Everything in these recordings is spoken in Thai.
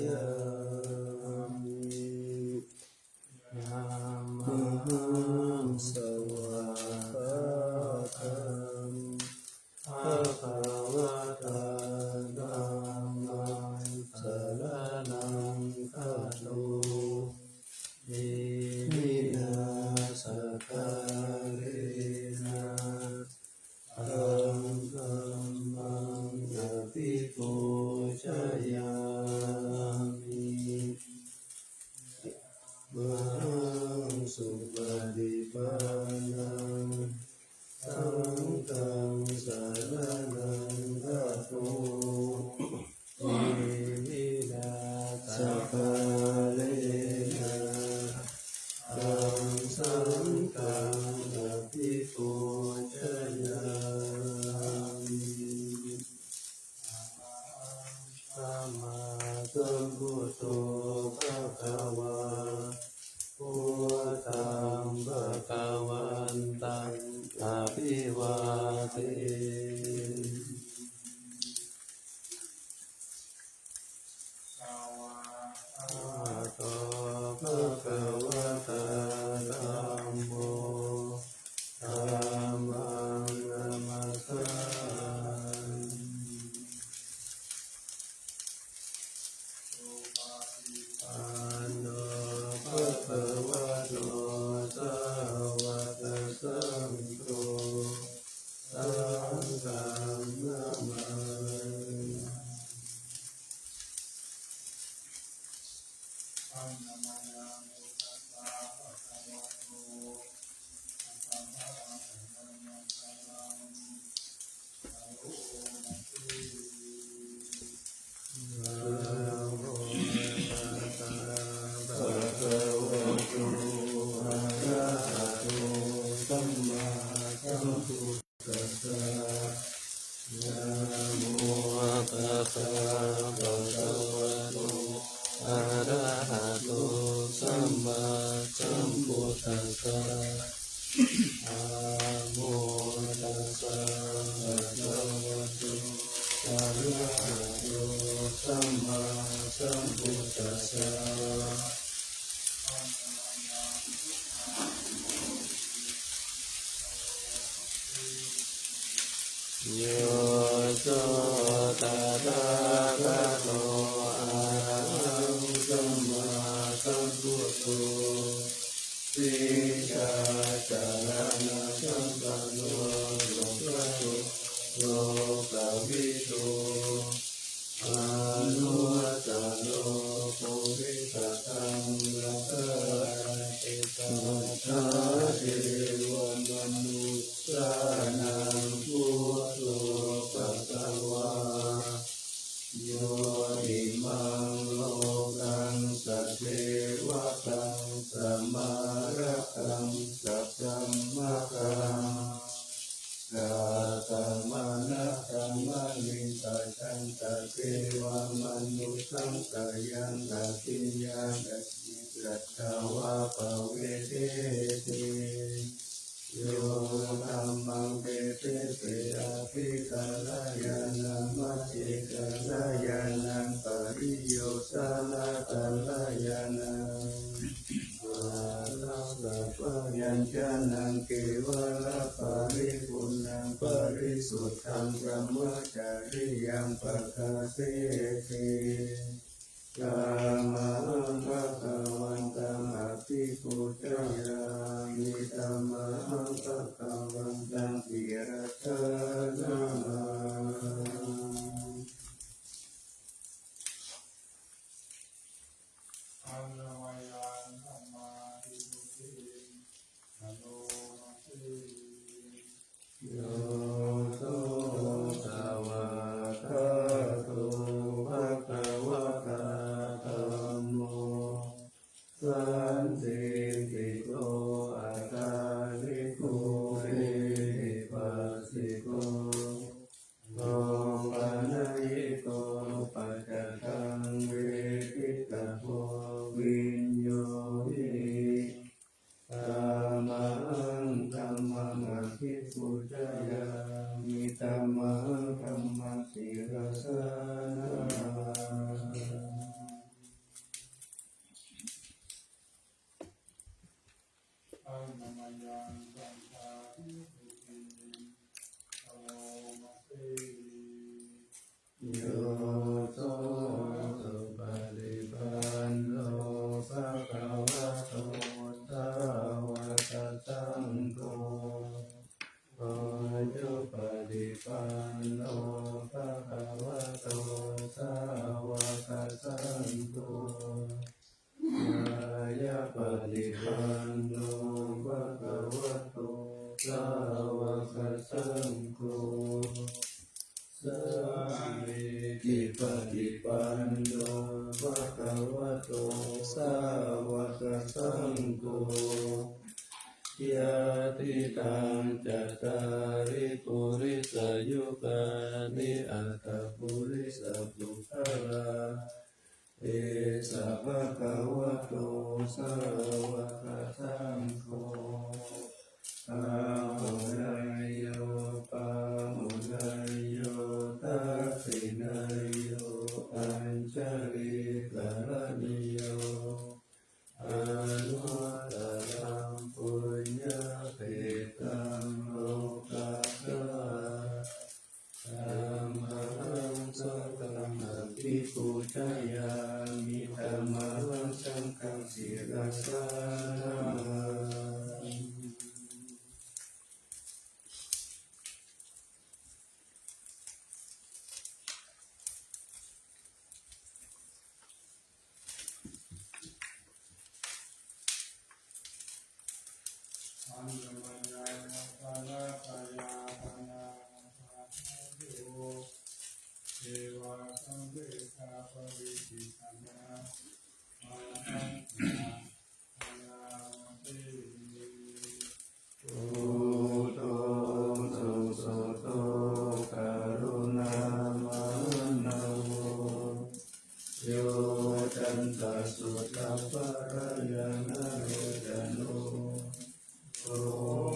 ยามินะหังสวากาตังภะคะวะตาธัมมังสรณังคัจฉามิอินาสการะนะธัมมังอภิปูชยามิมังสุปฏิปันนังสังฆังสรณังคัจฉามิอินาสการะนะสังฆังอภิปูชยามิสัมมาสัมพุทโธภะคะวะพุทธังภะคะวันตังอภิวาเทโตภะคะวะตาธัมโมธัมมังนัมมัสสามิอะโนภะคะวะโตสาวกสังโฆสังฆังนะมาโยโสตถาคตโตอะระหังสัมมาสัมพุทโธสิกขาจารณะสัมปันโนโลกัสสโลกวิทูอนุวัตโนปุริสตังรัตติตาทาเทวมนุสสานังพุทโธภะคะวาโยอิมังโลกังสัจเทวะตังสัมมาระกังสัจจัมมะกังกาตังมานะตังมะนิสัจจันตะเทวมนุสังสยันตะกิญญาณสัจจวะปะเวเทติโยธัมมังเปเตเตอะภิกขลายานังมัจฉิกลายานังปริโยสานะกัลายานังอาลังสัพพยัญชนะเกวะละปะริปุณังปริสุทธังพระมจาริยังปะคาเสติกามะภะคะวันตังอภิปุจจยามิธัมมังภะคะวันตังปิรัตนาอันวายานธรรมาทิมุติอโนมัสสิโยโสสาวกาโตภะคะวะตาธัมโมสันติติโกอาคาลิโกเอหิปัสสิโก สังโฆยะติตังจัตตาริปุริสยุคานิอัตถปุริสปุคลาเอสะภะคะวะโตสาวกสังโฆอะหุนายโยปะหุนายโยทักขิณายโยอัญชลิกรณิโยอนุตตรังปุญญเขตังโลกัสสะธัมมังสังฆังอภิปูชยามิธัมมังสังฆังศิรสานะมามิอันยมยาภาลาภายาภานาภาโยเทวาสังเวชาภวิสิตังนาอาหังนาอาลาเตโอโตสุโสโตกรุณามโนโยจันตสุตปะระยานาโรจโนโอ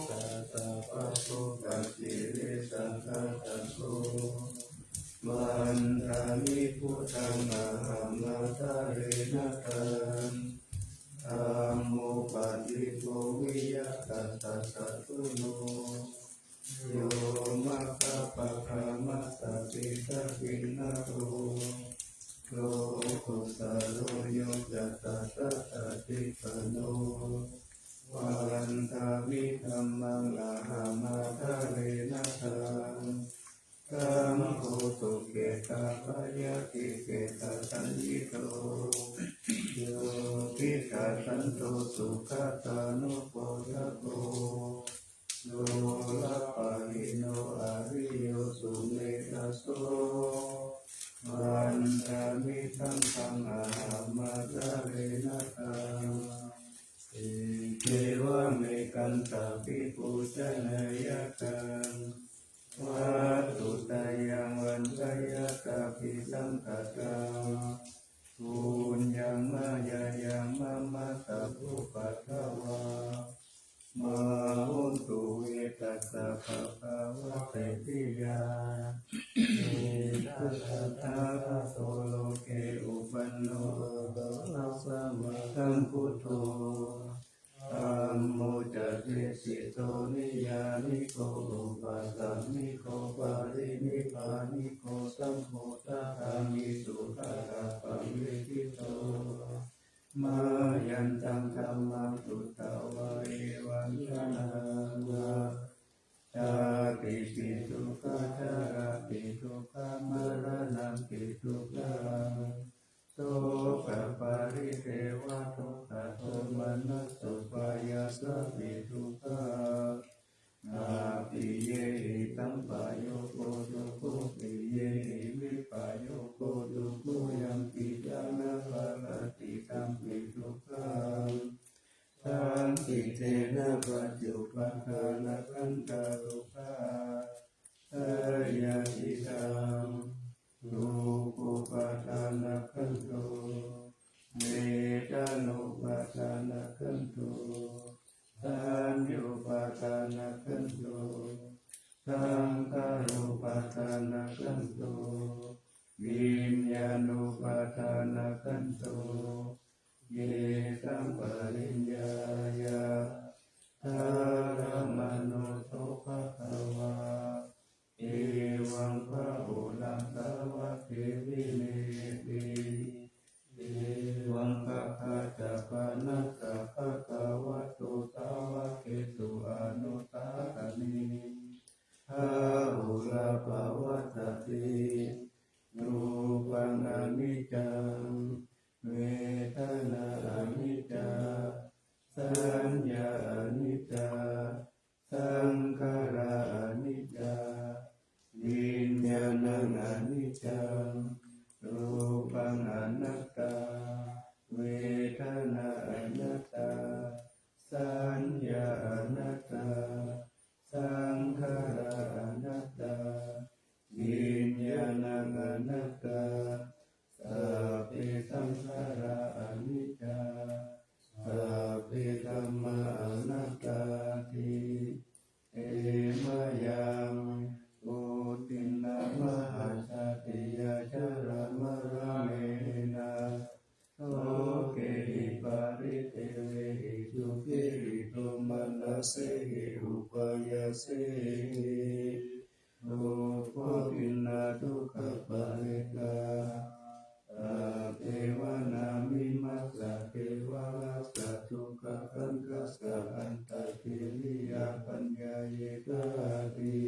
กัสสะปะโสปัจจิริสังฆตัสโสมันทามิพุทธังอะหังนาทะเรนะตังธัมโมปัฏฐิโกวิยกัสสะสัตตุโนโยมัคคะปะคะมัสสะปิตะปิณนะโตโลกุสะโลโยจัตตะสัตตติปโนวันทามิธัมมังอะหังนาทะเรนะตังธัมโมสุเกตาปยาติเกตาสัญญิโตโยทิสัสันโตสุขตานุโปยโกโลละปะหิโนอริโยสุเมธัสโสวันทามิธัมมังอะหังนาทะเรนะตังเอเกวะเมกันตาปิปุจนายตังวัตถุตายังวันตายตาปิสังกัตตังปุญญังมายายังมะมะตะภุปัตถวามะหุนตุเวตัสสะภะคะวะเตติยาเอตัสสะทาคะโตโลเกอุปันโนสัมมาสัมพุทโธธัมโมจัตติสิโตนิยานิโกอุปัสสมิโกปารินิพพานิโกสัมโพธิธามิสุขะปังเวทิโตมายันตังธัมมังสุตตวะเอวังชนะมาชาติปิทุกขชาราปิทุกขมรณะปิทุกขังโสกปาริเทวะทุกขโทมนัสสุปายาสปิทุกขาอาปิเยหิตัมปะโยโกตุโกปิเยหิวิปะโยโกตุโกยังปิจานะภะคะติตัมปิทุกขังตังติเตนะปัจจุปะทานะขันตารุปาสยาติตังรูปุปะทานะขันโตเวทานุปะทานะขันโตสัญญูปะทานะขันโตสังขารุปะทานะขันโตวิญญาณุปะทานะขันโตเยสัมปริญญายาธารมโนโสภะคะวาเอวังพระโอลังสาวะเทวิเนติเอวังภะคะจาปานัสสะภะคะวะโตสาวะเกตุอนุตตรณิหาอุราภวัตติรูปังอนิจจังเวทนาอนิจจาสัญญาอนิจจาสังขาราอนิจจาวิญญาณังอนิจจังรูปังอนัตตาเวทนาอนัต ระอนิจจาสัพพิธัมมาอนัตตาทิเอมะยังปุตินะมหัสสติยะชระมะระเมนะโสเกหิปาริเทเวหิสุขิริโตมนัสเสหิอุปายาเสหิโลภวินาทุกขปาริกาเทวนามิมัสสะเทวรัสสะทุกขคันธัสสะอันตติริยปัญญาเยกาติ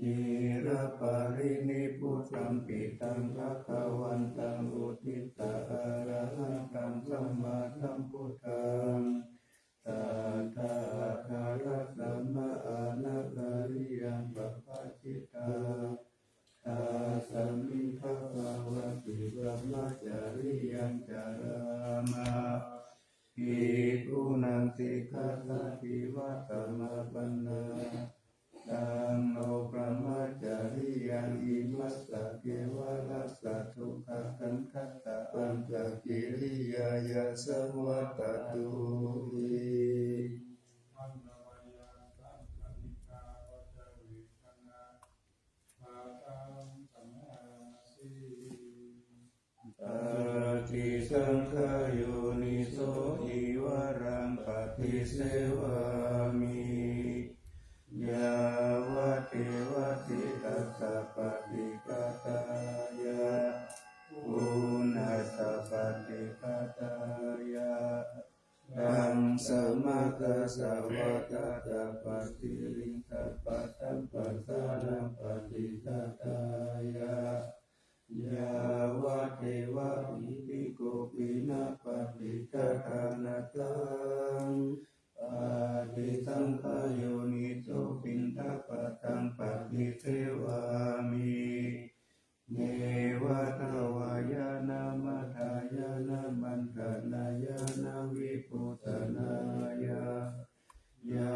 ยิระปารินิพุตตัมปิตังภคะวันตังอุทิตะอะระหันตังสัมมาสัมพุทธังสัทธาคาระสัมมาอานาคาริยังปัปปะจิตาอาสัมมิภควะติบรมจาริยังจามาภิกขุนังสิกขาทิวัตมะปันนาตังโลปรมจาริยังอิมัสสะเกวะรัสสะทุกขคันธัสสะอันตกิริยายะสวัตตุหิปฏิสังขโยนิโสอิวรังปฏิเสวามิยาวะเทวะติตัสสะปฏิกาตายะปุณัสสะปฏิกาตายะตังสมะกัสสะวะตะตะปฏิริงสัพพะสัมปัสสะนังปฏิกาตายะยาวะเทวะอิติโกปินะปฏิกาทานาตังปฏิสังขโยนิโสปินทปะตังปฏิเทวามิเนวะทวายานามัทายานามันตนายานาวิปุตนายายา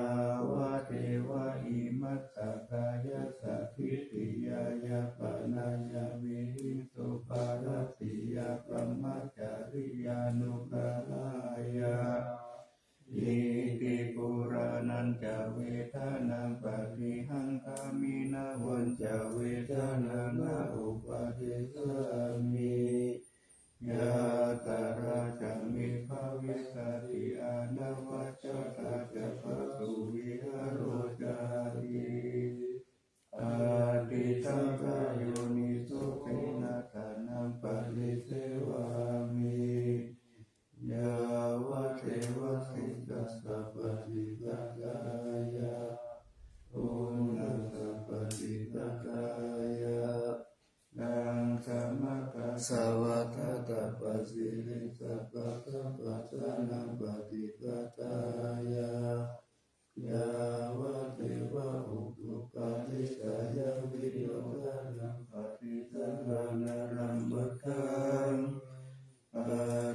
วะเทวะอิมัสสะกายะสัพพิติยายาปนายาวิหิสุปารติยาปรมจาริยานุกาลายาอิติปุรานันจเวทานังปฏิหังคามินาวันจเวทานังนาอุปาเทสามิยาตาราชมิภาวิสติอานาวัจจาจะปะสุวิหารโรจาริอาติสังขโยนิโสเทนะทานังปฏิเสวามิยาวะเทวะสิกขัสสะปฏิกาตายะปุณัสสะปฏิกาตายะดังสัมมากัสสะวะทะตะปะสิริสัพพะสัมปัสสะนังปฏิกาตายะยาวะเทวะอุตุปาทิกายะวิโยทานังปฏิสังฆานารัมมะคังป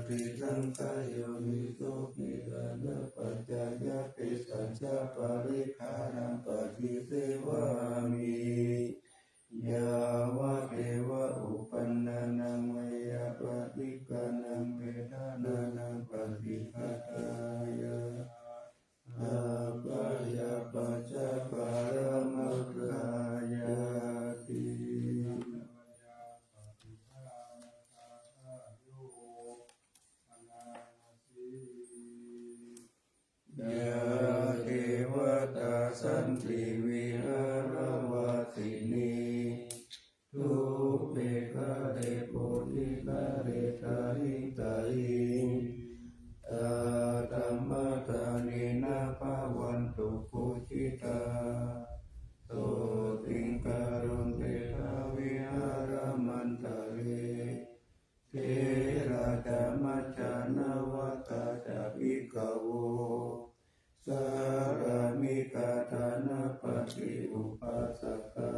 ฏิสังขโยนิโสปิรานะปัจจายะติสัจจะปริฆานังปฏิเสวามิยาวะเทวะอุปันนานังเวยปฏิกานังเวทานานังปฏิฆาตายะอาปายาปัจจปารมัตถายาติยาเทวตาสันติวิหารวาสินีทุเปกะเรโพธิกะเรตาหิตาหิตาธัมมทานินาภาวันตุปุจิตาโสติงการุณเตทาวิหารมันตะเรเทราจามัจจานาวกาจาภิกขโวสารามิกาธานาปฏิอุปัสสกา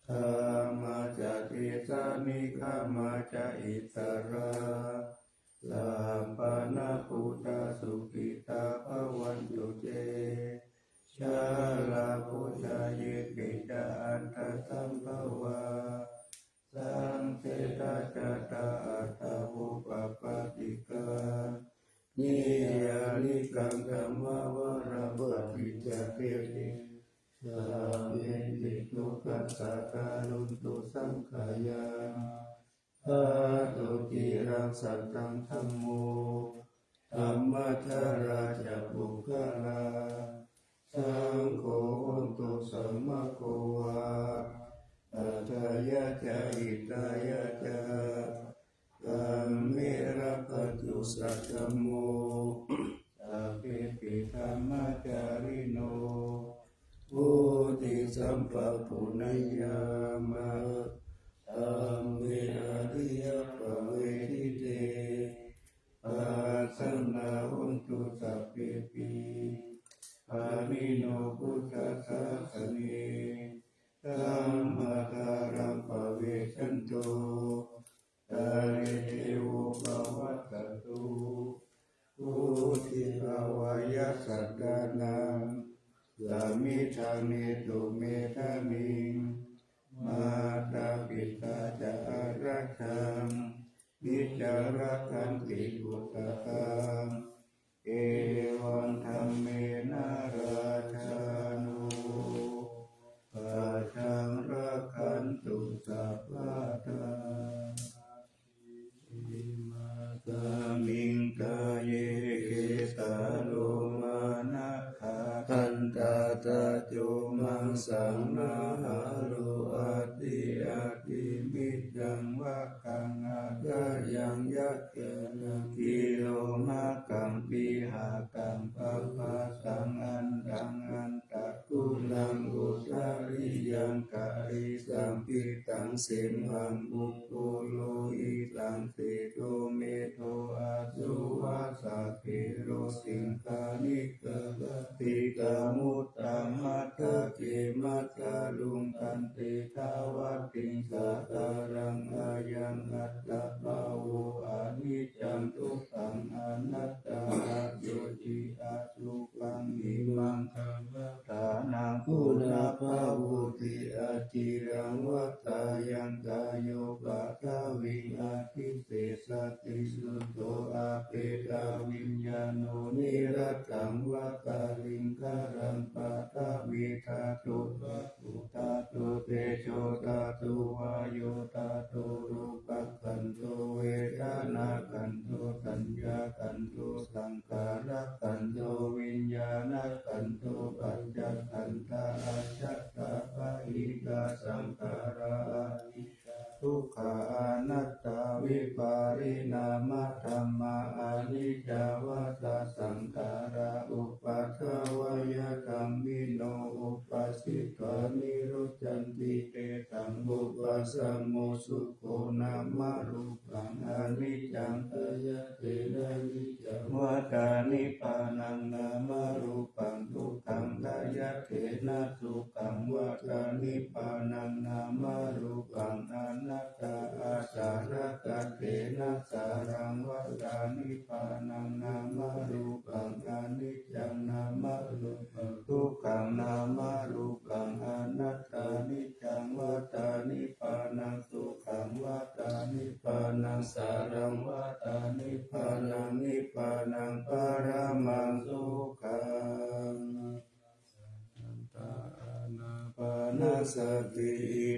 ธรรมาจติสานิฆามาจอิตราสัมปันนพุทธสุขิตาภวันตุเตชาลาพุทธเยกิจาอันตสัมภวาสังเสตจตาอัตถวุป นิยานิกังกัมมาวราปฏิจจเกติสาเวติตุกัสสะการุณตุสังขายาอาตุติรังสัตตังธัมโมธัมมัทธาราจะปุคลาสังโฆตุสัมมาโควาอัตถยะจะอิตายะจะกัมเมระปัจจุสัตธัมโมสัพเพปิธัมมาจาริโนพุติสัมปปุณยามะธัมเมอริยปเวทิเตปัสสนาหุนตุสัพเพปิปานิโนพุทธัสสะสเนธัมมาทารังปเวชันโตตาเรเทโวภวัตตุพุทธิภาวายสัตตานังสามิทาเนตุเมธามิงมาตาปิตาจะอารักขังวิจารักขันติปุตตะเอวังธรรมเมนาราชานุปัจจังรักขันตุสัพพะทาอิมาตามิงกายเยเกตาโลมานะขาคันตาตาโจมังสังนาหาโลอาติอาติมิจังวะกังอากายังยักเกนะกิโลมากังปีหากังปะปะสังอันดังอันตะกุลังอุตาริยังกะริสัมปิตังเสมังบุคโคโลอิตังเตโตเมโทอาสุวาสัพเพโรสิงคานิกะติกามุตตังมัตตะเกมัตตาลุงกันเตทาวัติงสาตารังอายังอัตตะภาโวอานิจจังทุกขังอนัตตาโยจิอาสุปังอิมังคัมมะทานังปุณาภาวุติอาจิรังวัตตายังกายโยปะทาวิอาทิเสสติสุตโตอาเปตาวิญญาโนนิรัตตังวะกาลิงคารังปะทาวิทาตุปะตุตาตุเตโชตาตุวายโยตาตุรูปะขันโตเวทนาขันโตสัญญาขันโตสังขารขันโตวิญญาณขันโตปัจจขันธาอาชัตตาปะหิกาสังขารานิทุกขาอนัตตาวิปาริณามะธรรมาอนิจจวัฏสังขาราอุปัฏฐวยกัมมิโนอุปัสสิตวานิโรจันติเตตังบุปสัมโมสุโขนามารูปังอนิจจังตยะเตนะนิจจังวัฏานิพานังนามารูปังทุกขังตยะเตนะสุขังวัฏานิพานังนามารูปังอนัตตาอาสาระกะเตนะสารังวัฏานิพานังนามารูปังอนิจจังนามารูปังทุกขังนามารูปังอนัตตานิจังวัฏานิพานังสุขังวัฏานิพานังสารังวัฏานิพานังนิพานังปรมังสุขังตานาปานาสติ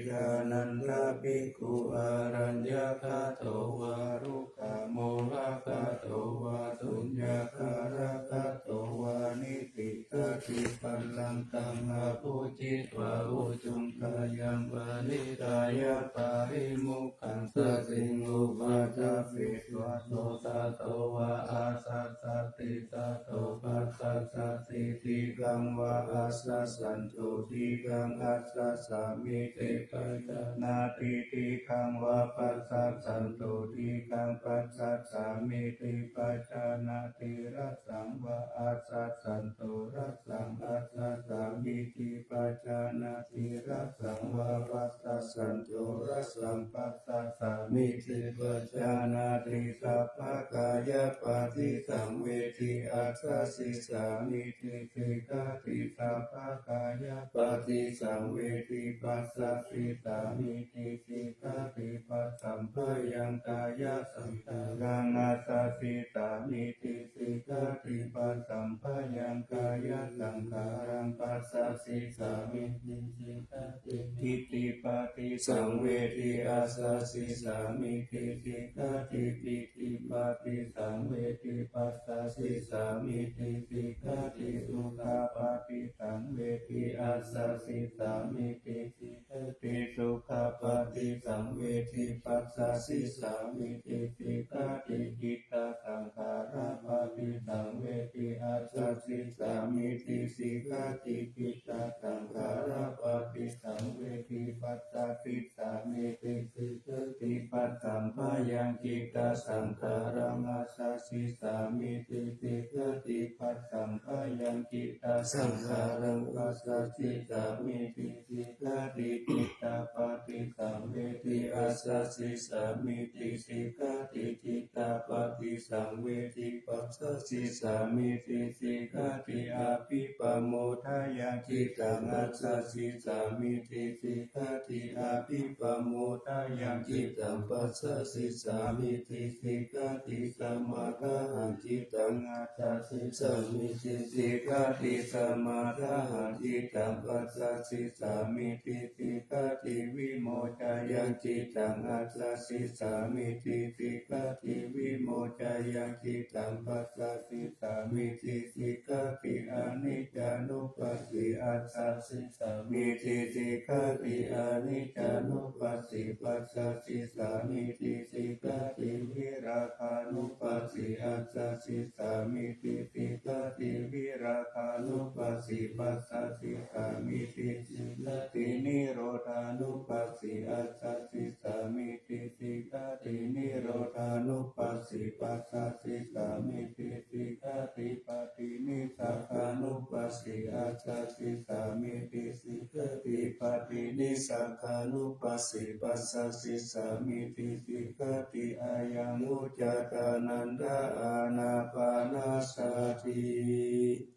ทานันทาภิกขุอารัญญคาโตวารุกาโมหะคาโตวาสุญญาคาระคาโตวานิติตาติปัลลังตังอาภูจิตวาอุจุงกายังวานิกายะปาริมุขังสสิงอุปาจาปิตวะโสตโตวะอาสัสสติตโตปัสสัสสติติกังวะอาสัสสันตุติกังอาสัสสามิเตปัจจนาติติกังวะปัสสัสสันตุติกังปัสสัสสามิติปัจจนาติรัสสังวะอาสัสสันตุรัสสังอาสัสสามิติปัจจนาติรัสสังวะปัสสัสสันตุรัสสังปัสสัสสามิติปัจจนาติสัพพะกายปฏิสังเวทิอัสสสิสามิติติกาติสัพพะกายปฏิสังเวทิปัสสัสสิสามิติติกาติปัสสัมภยังกายสังขารังอัสสสิสามิติติ กาติปัสสัมภยังกายสังขารังปัสสะสิสามิติสิกาติทิฏฐิปาติสังเวทิอาสาสิสามิติสิกาติปิติปาติสังเวทิปัสสะสิสามิติสิกาติสุขาปาติสังเวทิอาสาสิสามิติสิกาติสุขาปาติสังเวทิปัสสะสิสามิติสิกาติจิตตสังขาราปาติสังเวทิอาสาสิสามิติสิกาติจิตตสังขาราปาติสังเวทิปัสสะสิสามิติสิกาติปัสสัมภยังจิตตสังขารังอาสาสิสามิติสิกาติปัสสัมภยังจิตตสังขารังอาสาสิสามิติสิกาติจิตตปาติสังเวทิอาสาสิสามิติสิกาติจิตตปาติสังเวทิปัสสะสิสามิติสิกาติอาภิปโมทายังจิตตังอาสาสิสามิติสิกาติอาภิปโมทายังจิตตังปัสสะสิสามิติสิกาติสัมมาทาหังจิตตังอาสาสิสามิติสิกาติสัมมาทาหังจิตตังปัสสะสิสามิติสิกาติวิโมจายังจิตตังอาสาสิสามิติสิกาติวิโมจายังจิตตังปัสสะสิสามิติสิกาติอนิจจานุปัสสิอาสาสิสามิติสิกาติอนิจจานุปัสสิปัสสะสิสามิติสิกาติวิราคานุปัสสิอาสาสิสามิติสิกาติวิราคานุปัสสิปัสสะสิสามิติสิกาตินิโรธานุปัสสิอาสาสิสามิติสิกาตินิโรธานุปัสสิปัสสะสิสามิติสิกาติปฏินิสสานุปัสสิอาสาสิสามิติสิกาติปฏินิสสานุปัสสิปัสสะสิสามิติสิกาติอายังอุจจตานันดาอานาปานาสติ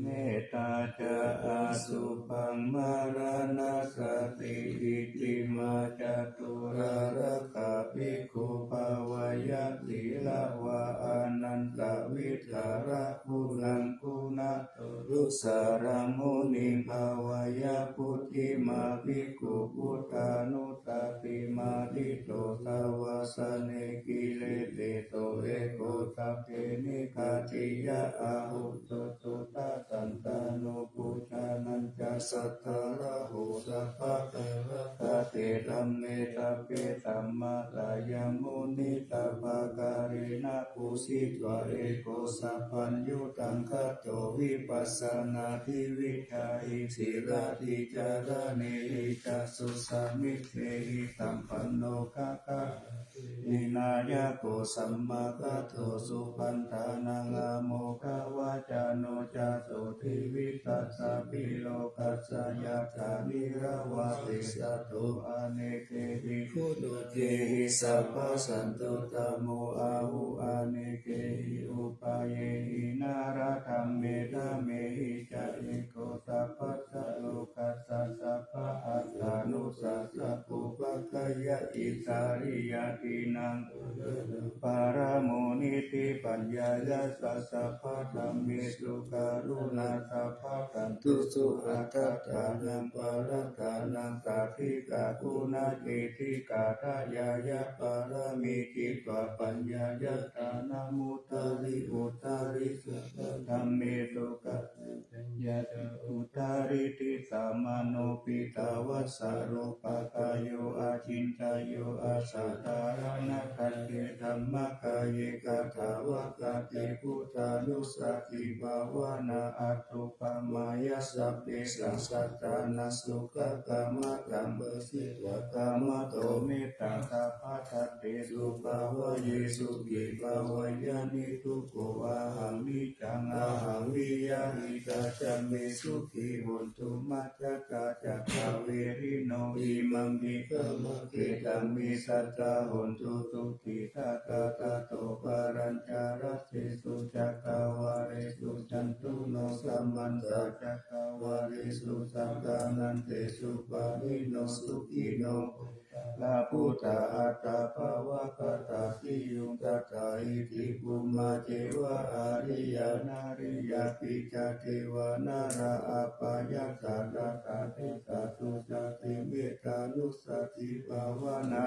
เมตตาจะอาสุปังมารานาสติอิติมาจตุราระกะภิกขุภาวายะสีลาวะอานันตวิทาระคุณังคุณะรุสารังมุนิภาวายะพุทธิมาภิกขุพุทธานุตติมาทิโตสาวาสเนกิเลเตโตเอโกสัพเพนิคาติยะอาหุสุสุตาสันตานุปุชานัญจสัทธาระโหสัพพะเทระตะเตธัมเมตัพเพธัมมาสายังมุนิสัพพะการิณปุสิตวะเอโกสัพพัญญุตังคัตโตวิปัสสนาทิวิชาอิสิราติจารเนหิจัสสุสามิเทหิสัมปันโนคะคะนินายะโกสัมมาคัตโตสุปันธานังอะโมฆวาจาโนจาโสทิวิตัสสะปิโลกัสสะยะถานิระวะติสัตโตอเนกเหิคุโนเจหิสัพพะสันตุตโมอาหุอเนกหิอุปาเยหินาราธัมเมธาเมหิจะเอโกสัพพะสัลโลกัสสะสัพพะอัตตานุสัสสะปุปะกายะอิสาริยตินังปาราโมนิติปัญญายะสัสสะภะธัมเมสุการุณาสัพพะตันตุสุอัตตานังปารัตานังสัทธิกาคุณาเจติกาทายายะปารามิจิตวะปัญญายะตานามุตตาริอุตตาริสัพพะธัมเมสุกัสสัญญาอุตตาริติสัมมาโนปิตาวัสสะโรปะกายโยอาจินตายโยอาสัตตารณะคัจเจธัมมะกายเยกะถาวะกะเตพุทธานุสติภาวนาอัตถุปมายะสัพเพสัสสัตตานัสสุขกามะกัมเบสิวะกามะโตเมตตาสัพพะทัตเตสุภาวะเยสุกิภาวายานิทุกโขอาหังวิจังอาหังวิยาหิตาจัมเมสุขีหุนตุมัจจกาจักขเวริโนอิมังมิกมะเกตัมมิสัจจาหุนตุสุขีทัตตาโตปารัญจารัสเสสุจักขวาเรสุจันตุโนสัมมันตจักขวาเรสุสังฆานันเตสุปานิโนสุขิโน ลาพุทธาอัตตาภาวะกตาสิยุงตัตถาอิติภูมาเจวะอาริยานาริยาปิจเทวานาราอาปายาตาตาตาเทตาตุจติเมตานุสติภาวนา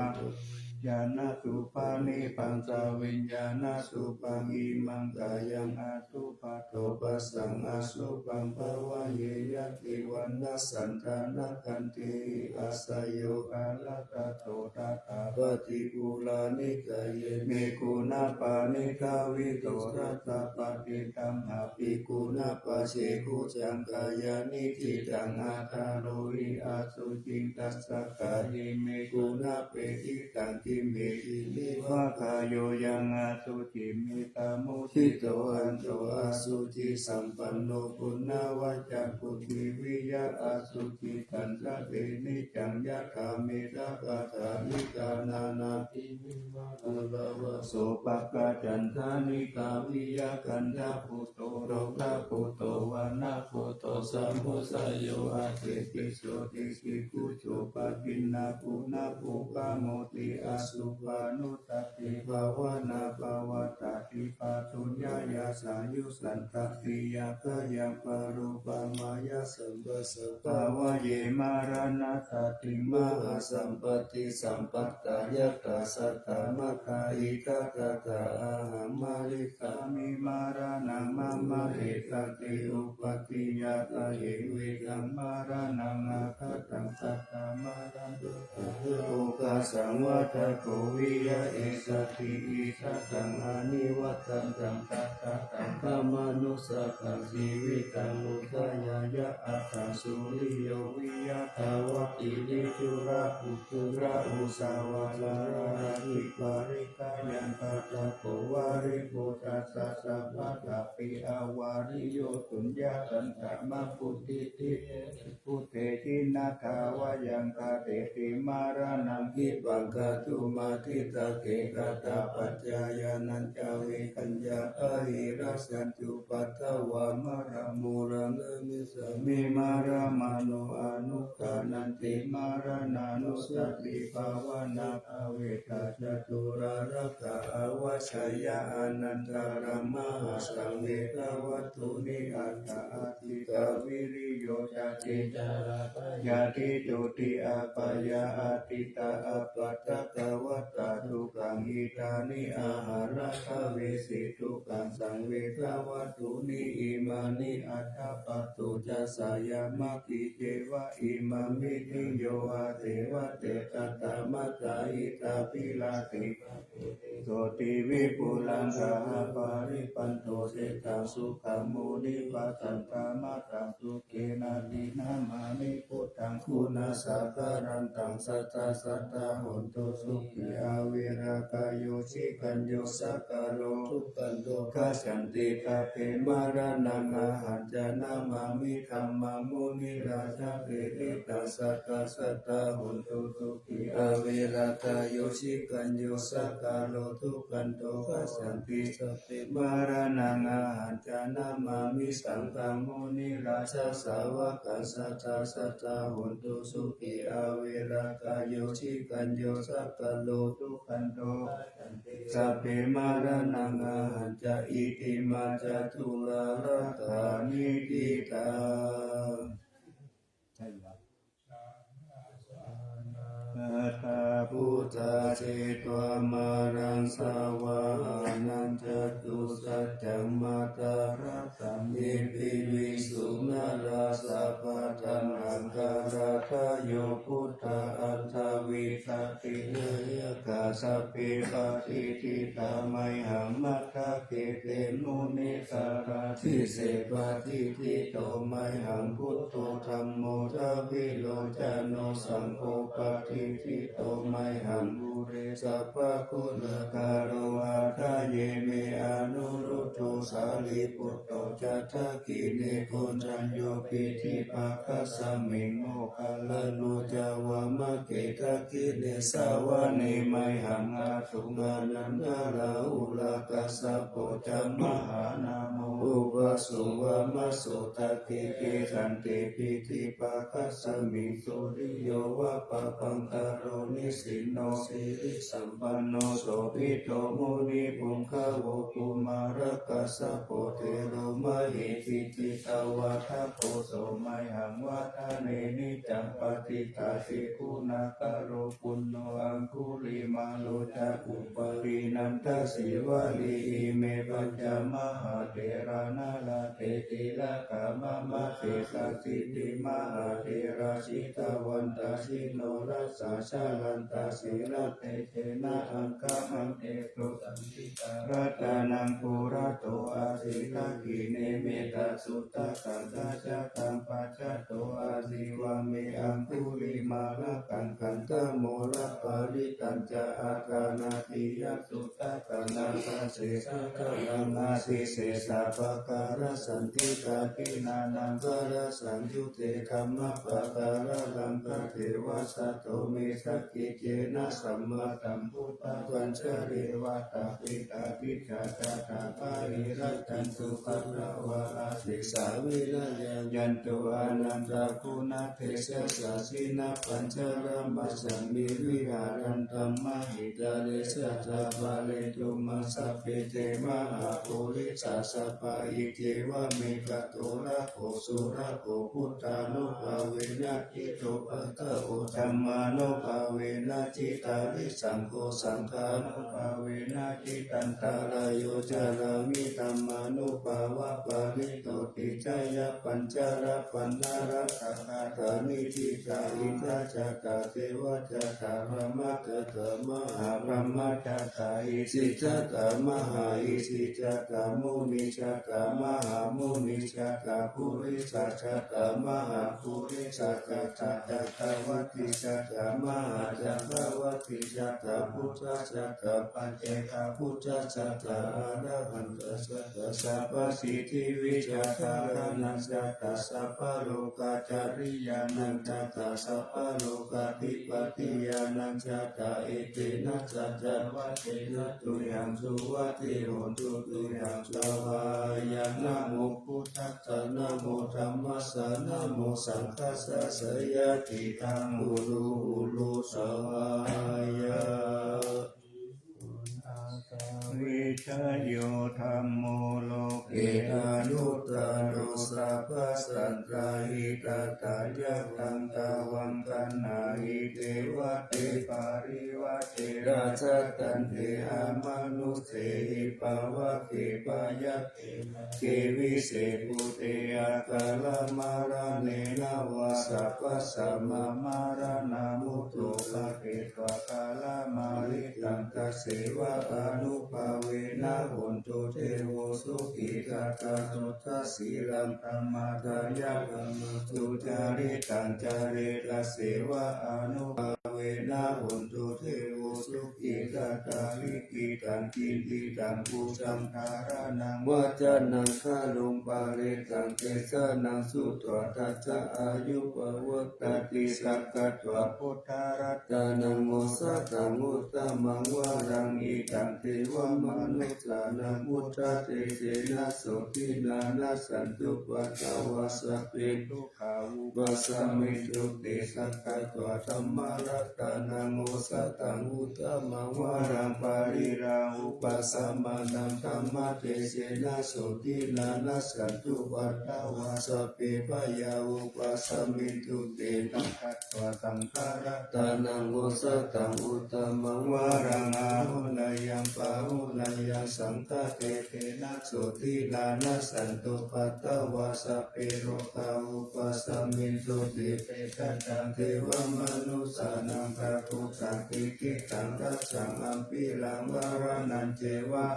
ญาณสุปานิปังสาวิญญาณสุปังอิมังกายังอาสุปัตโตปัสสังอาสุปังภวะเยยะติวันนัสสันทานักันติอาสยโยกาลตะโตตถาปฏิปุลานิกายเมกุณาปานิกาวิโตรัตตปฏิตัมหาปิกุณาปเชกุจังกายานิทิตังอาคาโลหิอาสุจิงตัสสะกายเมกุณาเปติตังกิเมหิลิวะกายโยยังอาสุจิมิตามุทิโตอันโตอาสุจิสัมปันโนปุณณวัจจะปุถิวิยะอาสุจิตันตะเตนิจังยะธามิตะกะถานิกานานาติมิวะอะระวะโสปะกะจันทานิกาวิยะกันทะปุโตโรกะปุโตวานะปุโตสัมพุสยโยอาเตติโสติสิกุโจปะกินนาปุนาปุปะโมติอาสุปานุตติภาวนาภาวตติปาตุญญายาสายุสันตติยาคยังปรุปมายาสัมปสัพพาวะเยมารานะตติมหาสัมปติสัมปัตตายตาสัตตมะคาอิทัตตาอาหัมมาริกามิมารานังมัมมะเอตติอุปติยาตาเอเวกัมมารานังอาคตังสัตตมารันตุโอกาสังวัตโกวิยะเอสติอิทัตตังอานิวัตตังตังตัตตังธรรมนุสตังชีวิตังมุตยายะอัตถังสุริโยวิยะทาวติลิจุระอุตุระอุสาวาลาราหิปาริกายันปัตตะโกวาริปุตตัสสะสัพพะตปิอาวาริโยตุญญาตันตมะพุทธิติพุทเทจินาทาวายังคาเตติมารานังกิปังกะตุมาทิตะเกกะตาปัจจายานันจาเวกัญญาอาหิรัสันตุปัตตวามะระมุรังมิสมิมารามานุอนุกานันติมารานานุสติภาวนาภเวตาจตุรารักขาอวชัยยะอนันตารมหาสังเวทวัตถุนิอัตตาอติตาวิริโยจติจาราญาติจุติอาปายาอติตาอาปัตตะวัตตาทุกังอิตานิอาหาระคเวสิทุกังสังเวทวัตถุนิอิมานิอัตถปัตตุจัสสายามะกิเจวะอิมามิติโยอาเทวะเตตตามัตตาอิตาปิลาติโสติวิปุลังสาปาริปันโตเสตังสุขมุนิปัสสันตามะตังสุเกนาตินามานิพุทธังคุณาสัพพะรันตังสัตตะสัตตะหนตุสุขิอาเวรากายโยชิกัญโยสักกะโลทุกขันโลกัสสันติตาเปมารานังอาหันจานามามิธัมมามุนิราชาเปติตัสสัตตะสัตตะหนตุสุขิอาเวรากายโยชิกัญโยสักกะโลทุกขันโลกัสสันติสัพเพมารานังอาหันจานามามิสังฆามุนิราชาสาวกสัตตะสัตตะหนตุสุขิอาเวรากายโยชิกัญโยสักกะโลทุกขันโลสัพเพมารานังอาหันจะอิติมาจตุรารักขานิทิตาอัตถาพุทธาเจตวามารังสาวานันจตุสัจจมาตารัตตัมยิปิวิสุนาราสัพพะตังอังการาทาโยพุทธาอัตถวิสัตติเนยกาสัพพิปฏิทิตาไมหังมัตถะเกเตมุนิสาราทิเสปฏิทิโตไมหังพุทโธธัมโมทัพพิโลจโนสังโฆปฏิทิโตไมหังบุเรสัพพะคุณคารวะทะเยเมอนุรุตโตสาลีปุตโตจัตถกิเนโกจัญโยปิธิปัคคะสมิงโมคคัลลานุจาวามะเกตกิเนสาวะเนไมหังอาโต มานันทาราอุลากัสสะโพจัมมหานาโมอุปสุวามโสตติเกสันติปิติปะคัสสมิสุริโยวะปะปังคารโรนิสินโนสิริสัมปันโนโสภิโตมุนีปุงคโวกุมารกัสสะโพเทโรมหิติจิตาวาทโพโสมัยหังวาทาเนนิจัมปติตาสิคุณากโรปุณโนอังคุลิมาโลจะอุปรินันทสิวะลีอิเมปัญจมหาเถรานาลาเตติลากามะมะเตสัสิติมหาเถราชิตาวันตาสิโนรัสสาชาลันตาสิรเตเจนะอังคหังเอโกสันติตารัตานังปุระโตอาสิตากิเนเมตาสุตตะตังราชตังปัจจโตอาสิวะเมอังคุลิมาลกันกันตะโมระปาริตัญจะอาคานาติยสุตตะตังนาคาเสสะกะลังอาสิเสสะปะการะสันติกาปินานังกะระสังยุเตคัมมะปะการะลังกะเทวะสัตโตเมสักกิเจนะสัมมาสัมพุทธะปัญชเรวะตาปิตาปิจาตาตาปาริรัตันตุปัตตวะอาสิสาวิระยันตุอานันตาคุณาเทเสสะสินะปัญชรมัสสมิวิหารันตัมมหิตาเลสะตาบาเลตุมัสสะเปเตมหาโพริสัสสะปะอิเทวะเมกะโตระโกสุระโกพุทธานุภาเวนะจิโตปัตตะโอธัมมานุภาเวนะจิตาริสังโฆสังฆานุภาเวนะจิตันตาลายโยจารามิธัมมานุภาวะปาริโตติจายะปัญจระปัญญาระตถาตานิทิกาอินทาจักาเทวะจักาพระมัตตะมหาพระมัตตาอิสิจักามหาอิสิจักามุนิจักามหามุนิจักาภูริสัจจักามหาภูริสัจจักาวัตติจักามหาจักวัตติจักาพุทธจักาปัจเจกาพุทธจักาอรหันตสัพพสัพพสิทธิวิจักานันจักาสัพพโลกาจาริยานันจักาสัพพโลกาธิปติยานันจักาเอเตนะจัจจวัตเตนะตุยังสุวัตติโหตุตุยังสวายานะโมพุทธัสสะนะโมธัมมัสสะนะโมสังฆัสสะสยติธังอุรุอุลุสวายาวิชโยธัมโมโลเกอนุตตโรสัพพสัตตาหิตตายะตังตาวังกันนาหิเทวะเตปาริวะเตราชตันเตหามนุเสหิปาวะเกปายะเกวิเศษปุเตอะกาลมาราเนนะวะสัพพสัมมามารานามุตโตภะเกตวะกาลมาริตังกเสวะอนุภาเวนะโหนตุเทโวสุขิกาตาตุทัสสิรังธรรมดายะธรรมตุจาริตังจาริตเสวะอนุภาเวนะโหนตุเทโวสุขิกาตาลิกิตังกินติตังปุสังคารานังวาจานังคาลุงปาเรตังเตสะนังสุตวะตัจจะอายุปวัตตติสักกัตวะพุทธารัตานังโมสัตตังอุตตมังวารังอิตังเทวมนุสสานังพุทธเตเสนะโสตินานัสสันตุปัตตวะสัพเพทุขาวุปัสสมิตุเตสักกัตวะธัมมารัตานังโมสัตตังอุตตมังวารังปาริราอุปัสสมานังธัมมาเตเสนะโสตินานัสสันตุปัตตวะสัพเพปยาอุปัสสมิตุเตสักกัตวะสังฆารัตานังโมสัตตังอุตตมังวารังอาหุนยังปาหุนยังสังฆเตเตนะโสตินานัสสันตุปัตตวะสัพเพโรกาอุปัสสมิตุเตเปตันตังเทวมนุสสานังพระทุสังคิกิตังรัสสังอัมปิลังวารานันเจวะ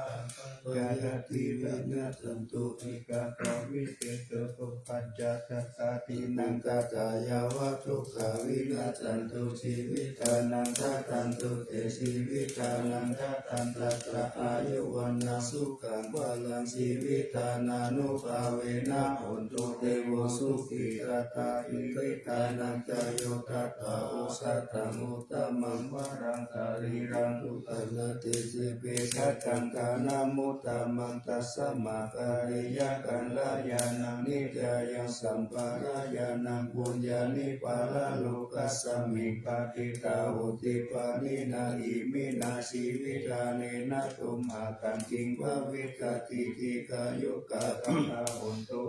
ยายติวินาสันตุอิกาปวิเศษตุปัญจตัสสะตินังกัจจายาวะทุกขวินาสันตุชีวิตานังทัตันตุเตชีวิตานังทัตันตัสสะอายุวันโน นาสุขังพลังชีวิตานานุภาเวนะโหนตุเตโวสุขิตตาอิริตานังจโยตัตตาอุสัตตังอุตมังวรังคาริรังอุปนาติสิเปสัจจังกานามุตตมังตัสสมาการิยกัลลายานังนิจายังสัมปารายานังปุญญานิปาลโลกัสสมิปาติตาอุติปานินาอิมินาสีวิตาเนนะตุมหากันจิงวะวิกติติกายุกะตังอาหุนตุ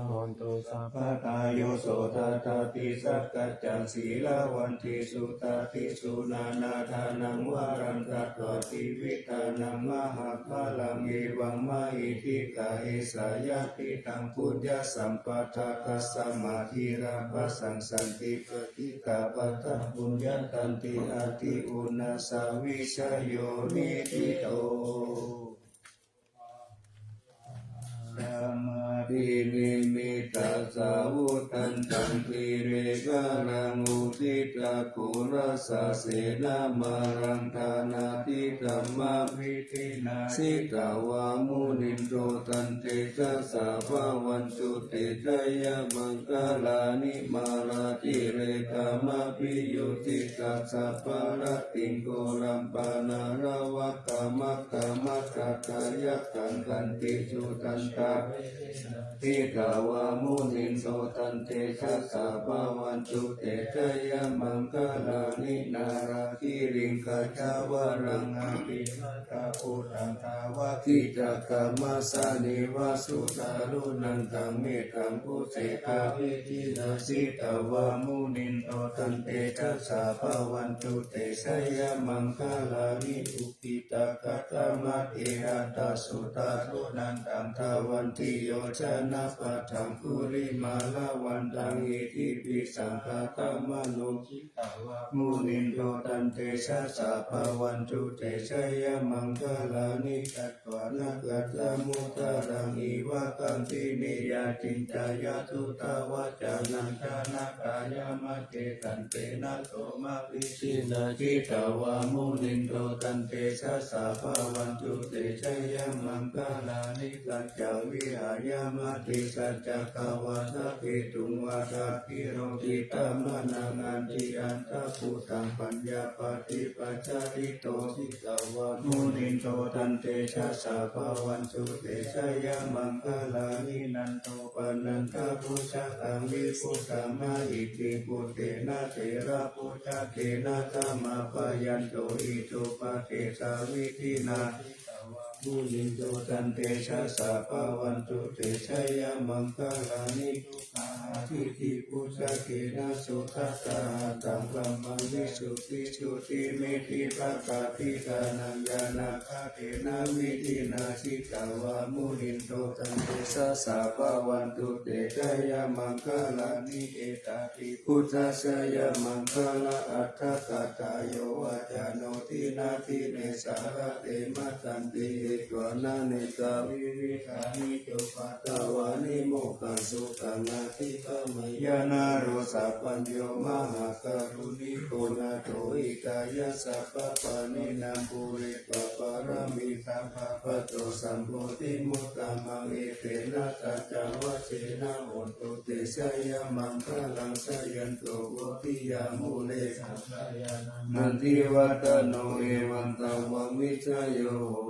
โหนตุสัพพกายโยโสตตาติสักกัจจังศีลาวันติสุตาติสุนานาทานังวารังกัตตติวิตานังมหาภาลังเอวังมาอิทิกาเอสายาติตังปุญญสัมปทาคัสสมาธิราภสังสันติปฏิกาปทัปุญญตันติอาติอุณาสาวิชโยนิทิโตธัมมาทินิมิตาสาวุตันตังปิเรกานังอุทิตาปุรัสสะเสนามารังธานาทิธัมมาวิธินาสิกาวามุนินโตตันเตจัสสะภาวันตุเตชะยะมังคลานิมาราติเรกามะปิโยติกัสสะปะระติงโกรัมปานารวะกามะกามะกัตตายะกันกันติสุตันตาทิกาวามุนินโตตันเตชะสะภาวันตุเตชะยะมังคลานินาราคิริงกัจจาวรังอาภิมัตตาอุตังทาวะคิจักขมัสสานิวาสุตารุนันตังเมตังพุเสกาวิธินาสิตาวามุนินโตตันเตชะสะภาวันตุเตชะยะมังคลานิอุปิตากัตตมัตเอหัตตสุตารุนันตังทาวันติโยชนะปัฏฐังปุริมาลาวันตังอิทิปิสังฆาตมโนคิตาวะมุนินโตตันเตชะสะภาวันตุเตชะยะมังคลานิกัตถวานะกัตตมุตตารังอิวะกัมปินิยาจินตายาทุตาวะจานังชนะกายามะเตตันเตนะโสมะวิสินาจิตาวะมุนินโตตันเตชะสะภาวันตุเตชะยะมังคลานิกัจจวิหายามะติสัจจกาวาสปิตุงวาทาภิโรติตามะนังอันติอันตะปุตังปัญญาปฏิปัจจาริโตสิกาวะมุนินโตตันเตชะสะภาวันตุเตชะยะมังคลานินันโตปนันทะพุชะตังวิพุตตมะอิติปุเตนะเถระพุชะเถนะธัมมาปยันโตอิโตปะเตสาวิธินามุนินโตตันเตชะสะภาวันตุเตชะยะมังคลานิทุกขาทิฏฐิปุชะเกนะสุทัสสะตังธัมมังวิสุทธิสุติเมติภะกะปิกานังญาณคาเทนะวิธินาสิกาวามุนินโตตันเตชะสะภาวันตุเตชะยะมังคลานิเอตติพุทธัสสะยะมังคลาอัตถกตาโยวาจาโนทินาทิเนสาระเตมะตันติกวนาเนกาวิริธานิโยปัตตวานิโมกังสุขังนาทิกามยานาโรสัพพัญโยมหาการุณิโกนาโถอิกายสัพพปานินัมปุริปปารมิสัพพะปะโตสัมโพธิมุตตะมังเอเตนะตัจจวัชเชนะโหนตุเตชะยะมังคลังสยันโตโวทิยามุเลสัพพยานันทิวัตโนเอวันตวังวิจโย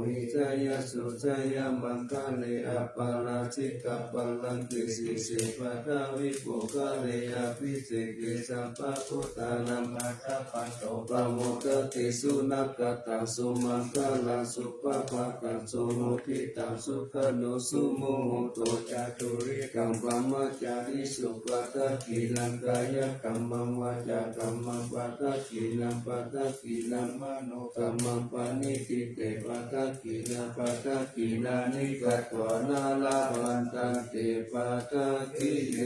หิจยสุจยะมังคเลอปาราชิกะปัลลังติสิสิปะทาวิปุกะเลอภิเสกิสัพพะพุทธานัมมาตปันโตปะโมกติสุนักตังสุมังคลังสุปะภะกังสุมุทิตังสุขโนสุโมโหโตจาตุริกังปะมัจจาริสุปะทะกิลังกายกัมมังวาจากัมมังปะทะกิลังปะทะกิลังมโนกัมมังปานิติเตปะทะกิลังปะทะกิลานิกัตถวานาลาวันตันเตปะทะกิเล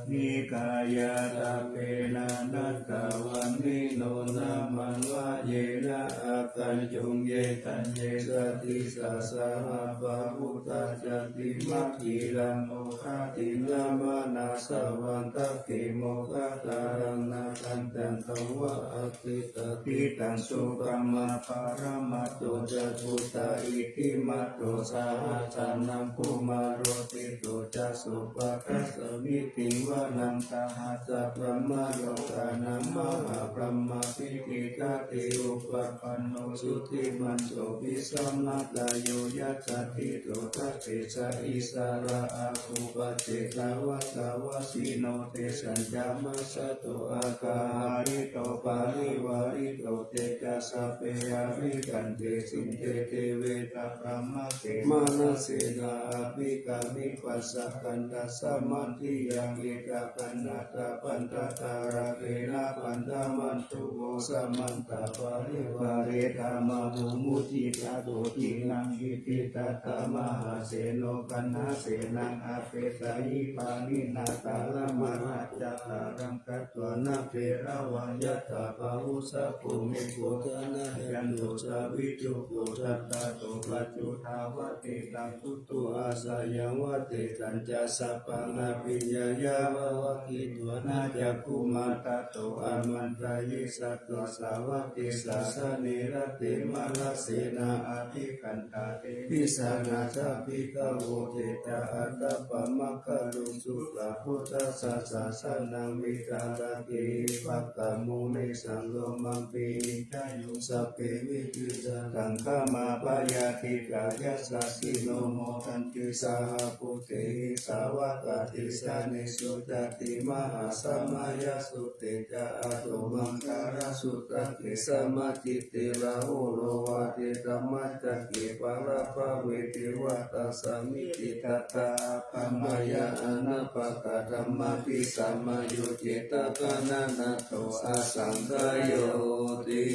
นิกายาตาเปนะนัตตวันนิโนนามันวะเยนะอา กันจงเยตันเยสติสาสาหาภาพุทธาจติมัคคีลังโมฆะตินามานาสวันตะเกโมฆะตารังนาคันตันตวะอติตติตังสุกัมมาปารมัตโตจัตตุตาอิทิมัตโตสาหัสานังภูมาโรติโตจัสสุปะคัสสมิติวะนันตาหัสสะพระมโลกานัมมหาพรหมปิติกาติอุปปันโนสุติมันโสภิสัมมาตาโยยัสสะทิโตทัสเตสะอิสาระอาภูปะเจตาวะสาวะสีโนเตสัญญามัสสะโตอาคาหาริโตปาริวาริโตเตจัสสะเปยาริกันเตสินเตเทเวตาพระมะเตมานะเสนาอภิกามิปัสสะกันตัสสะมัตติยังเอกาปันนาตาปันตตาระเกนะปันตามันตุโวสัมมันตาปาริวาเรธามาภูมุจิตาโตจินังอิติตตามหาเสโนกันหาเสนังอาเปตายิปานินาตาลมหัจจตารังกัตวนาเประวังยัตตาภาหุสะภูมิโกตนะยันโตสาวิจุโกตัตตาโตปัจจุทาวะเตตังพุทโธอาสายังวะเตตัญจะสัพพังอภิญญายาวะวะกิตวนาจักขุมาตโตอามันตายิสัตตสาวะเตสาสะเนระเตมะละเสนาอาภิกันตาเตปิสานาชาภิกขโวเตจาอัตตปะมะคะลุสุตาพุทธสัสสะนังวิกาลเกปัตตะโมเมสังโลมังปีจายุสัพเพวิจิตังฆมาปายาติกายสัสสิโนโมทันติสาหปุเตสาวกติสานิสุตติมหาสัมมายัสสุเตจาอโตมังคารสุตติสัมมาจิตติราหุโรวาติธรรมจักขิปาราภเวติวัตสามิติตตาปัมมายาอนาปะกะธัมมาปิสัมมายุเจตกานานาโตอาสังขโยติ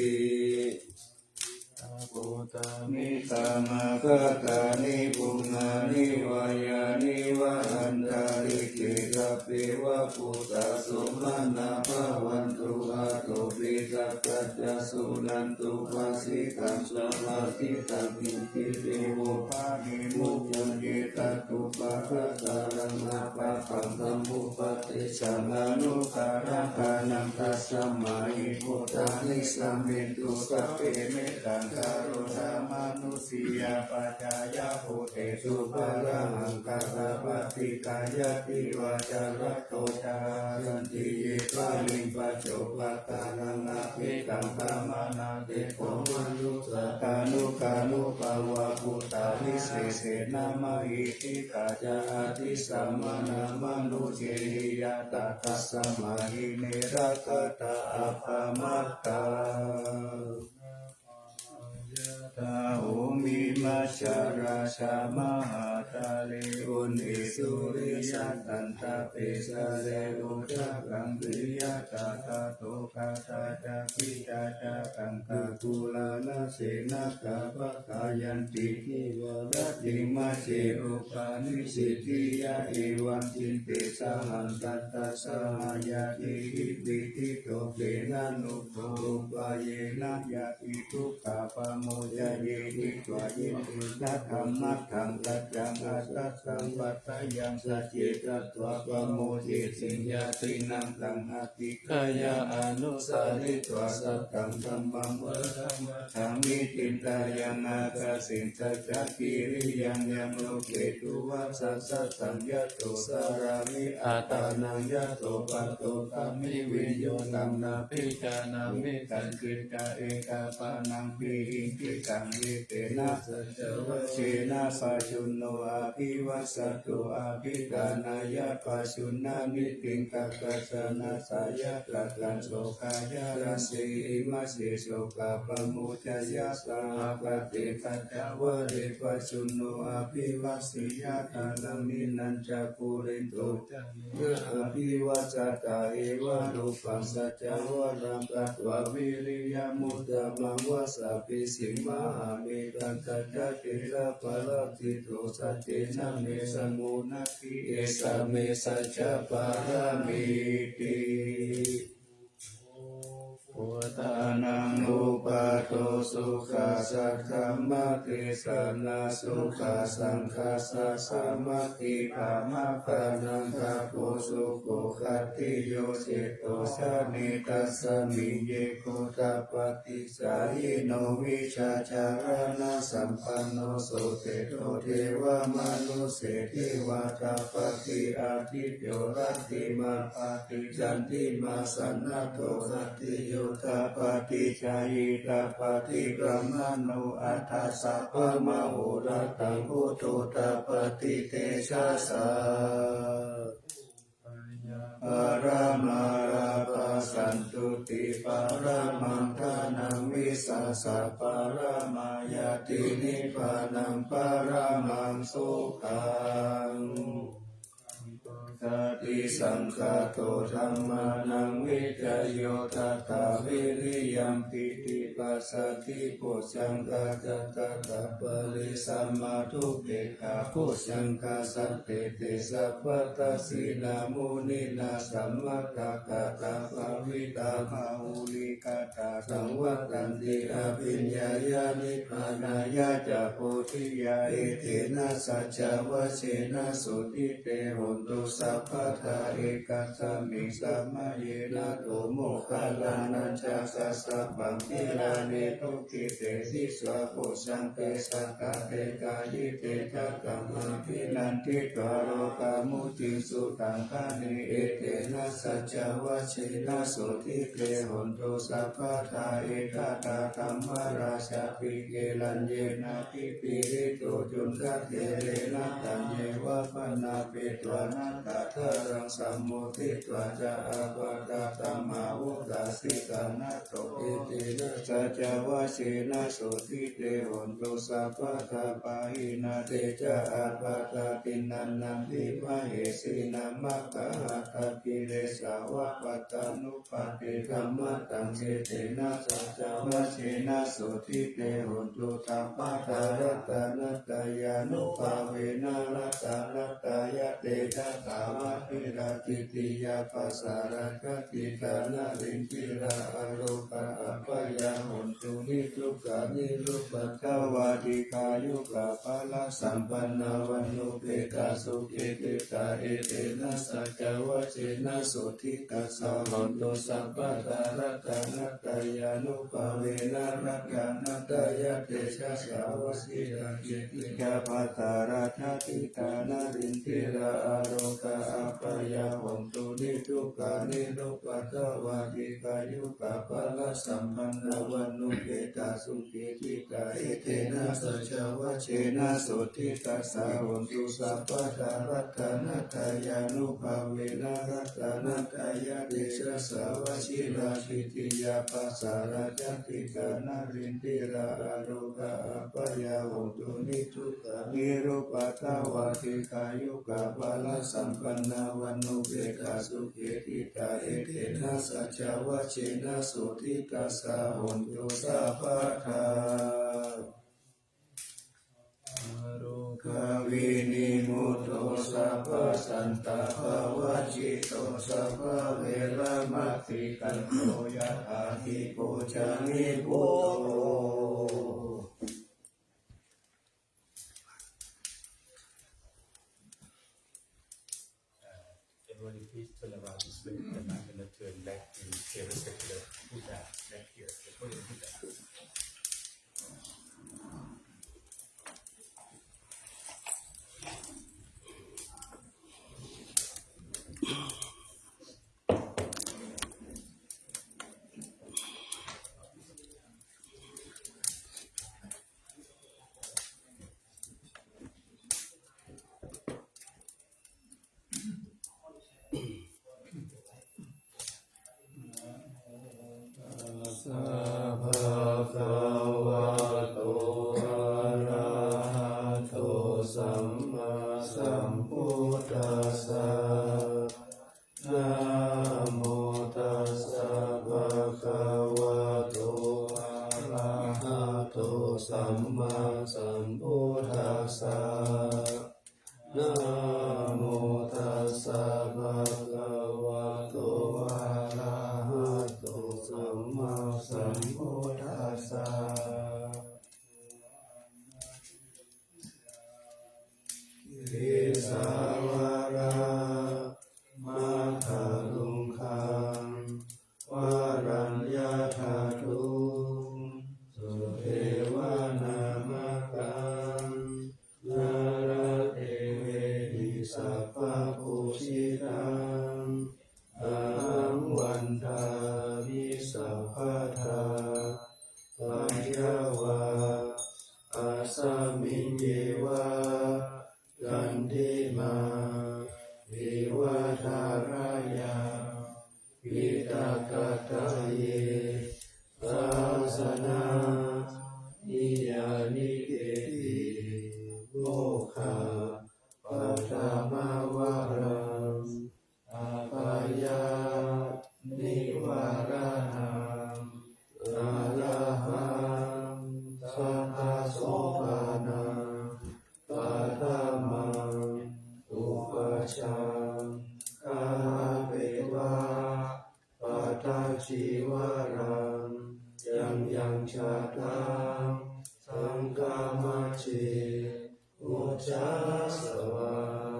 ปุตตามิตามาคตานิปุณานิวายานิวะอันตาริเกตะเปวะปุตตะสุมาณาภวันตุอาโตปิตะกัจจสุนันตุปัสสิตังสมาธิตังกิติเตโวภาหิมุจจุเยตตุปะคะตารังอาปะปังธัมมุปติสังอนุคาระคานังตัสสะมาหิพุทธานิสัมมิตุสัพเพเมตังคารุธามานุสียาปัจจายาภูเตสุภารังคาราปฏิกายติวาจาระโตชารันติเยปาลิงปัจโจปะตานังอาภิตังธรรมานาเตโกมานุสตานุกานุปาวะพุตตานิเสเสนามาหิติกาจาติสัมมานามานุเจหิยาตตัสสะมาหิเนระกตาอาภามัตตาตาโอมิมัชฌาราชามหาตาเลอุนิสุริยตันตาเปสะเลอุจักังปิยตาตาโตคาตาจาปิจาจาตังกาตุลานาเสนาคาภกายันติทิวรัตติมาเชอุปานิสิทธิยาเอวังจินเตสาหันตัตตะสหายาติหิปิติโตเปนะนุโภปะเยนะยาติทุกขะปะโมจเยหิตวะเยนะธรรมะธังกัจจังอัตตสัมปัตตยังสัจเจตัตวะปะโมเจสิญญาตินังตังอติกายาอนุสาริตวะสัตตังธัมมังวะธรรมิตินตายังนาคาสินตัจจกิริยังยังโลเกตุวัสสัสสะสัมยโตสารามิอาตานังยโตปัตโตตัมมิวิโยตัมนาภิจานามิตันกิจาเอกาปานังปิหิกิตังวิเตนะสัจวะเชนะปัจจุโนอาภิวัสสตุอาภิกานายะปัจจุนานิติงกัจจสนะสายะกัจจันโสกายะรัสสิมาเสโสกาปโมจยะสาปฏิปัจจวะเรปัจจุโนอาภิวัสสิยะตาลังนินันจะปุริโตอาภิวัสสตาเอวะรูปัสสัจจวะรังกัตวะวิริยมุตตะมังวะสัพพิสิมหาเมตันตัจจติระปะระติโตสัจเจนะเมสมุนัคคิเอสะเมสัจจปารามิติพุทธานังอุปา โตสุขัสสะธัมมติสนาสุขัสสังคัสสะสัมมาทิฏฐามาปะนังคาโพสุโขคัตติโยเจโตสะเนตัสสมิเยโคตปฏิสายิโนวิชาจารณะสัมปันโนโสเตโตเทวมนุสเสทิวาตาปฏิอาทิโยรัตติมาปฏิจันติมาสันนาโตสัตติโยตาปฏิชายิตาปฏิกรมโนอัฏฐสัพพมโหรัตังพุทโธตาปฏิเตชะสาปารมาราภสันตุติปารมังทานังวิสัสสะปารมายาตินิพพานังปารมังสุขังสติสังฆาโตธัมมานังวิจโยทัตถาวิริยัมปิติปัสสติปุชังกาจัตตะปะริสัมมาทุเกขาปุชังคาสัพเพเตสัพพะสีนามุนินาสัมมาตากาตาภวิตาภาอุลิกาตาสังวัตันติอภิญญายานิพพานายาจาโพธิยาเอเทนะสัจจวะเชนะสุติเตหนตุสัพพะทาเอกัสสมิสัมมาเยนะโตโมคคัลลานัญจาสัสสะปังทิลาเนตุกิเตสิสวะโพชังเตสักกะเตกายิเตจักกัมมาภินันทิกาโรกามุติสุตังคาเนเอเตนะสัจจวะเชนะสุติเตหนตุสัพพะทาเอกตาธัมมราชาปิเกลัญเยนะปิปิริโตจุนกะเทเรนะตัญเยวะปนาเปตวานัตถะรังสัมโมทิตวาจาอาภะกะตัมมาวุตาสิกานะโตเอเตนะสัจจวะเชนะสุติเตหนตุสัพพะทาปะหินาเตจาอาภะตาตินันนังทิมะเหสีนัมมะกะหะตะกิเลสาวะปัตตานุปาติธัมมะตังเจเตนะสัจจวะเชนะสุติเตหนตุสัพพะทารัตนัตตายานุภาเวนะรัตนัตตายะเตชะสาวะพิราจิติยาปัสสาระกติกานารินทิราอโรกะอัปปยาหนตุนิทุกขานิรุปปัตถวาติกายุกะปะละสัมปันนาวันโนเปกาสุเกติตาเอเตนะสัจจวะเชนะสุทิตัสสะหนตุสัพพะทารัตนัตตายานุภาเวนะรัตนัตตายะเตชะสาวะสิราจิติยาปัสสาระชติกานารินทิราอโรกะอัปปยาหนตุนิทุกขานิรุปปัตถวาติกายุกะปะละสัมปันนาวันโนเปกาสุเกติตาเอเตนะสัจจวะเชนะสุทิตัสสะหนตุสัพพะทารัตนัตตายานุภาเวนะรัตนัตตายะเตชะสาวะชิราชิติยาปัสสาระจติกานารินทิราอโรกะอัปปยาหนตุนิทุกขานิรุปปัตถวาติกายุกะปะละสัมปันนาวันโนเปกาสุเกติตาเอเตนะสัจจวะเชนะสุทิตัสสะหนตุสัพพะทาคาวินิมุตโตสัพพสันตภวจิตโตสัพพเวรมติกันโตยะถาทิโกจานิปุตโตEverybody please turn around this way and I'm going to turn back to the respective Buddha back here. The Buddha.สัมมาสัมพุทธัสสะนะโมตัสสะภะคะวะโตอะระหะโตสัมมาสัมพุทธัสสะ นานิยานิเกติโมคาปัตตมาวารังอาปายานิวารานังอาระหังสัทธาโสภานังปัตตมังอุปชังคาเปวะปัตตชีวรังยังยังชาตังสังฆามัชฌิอุจจาสวา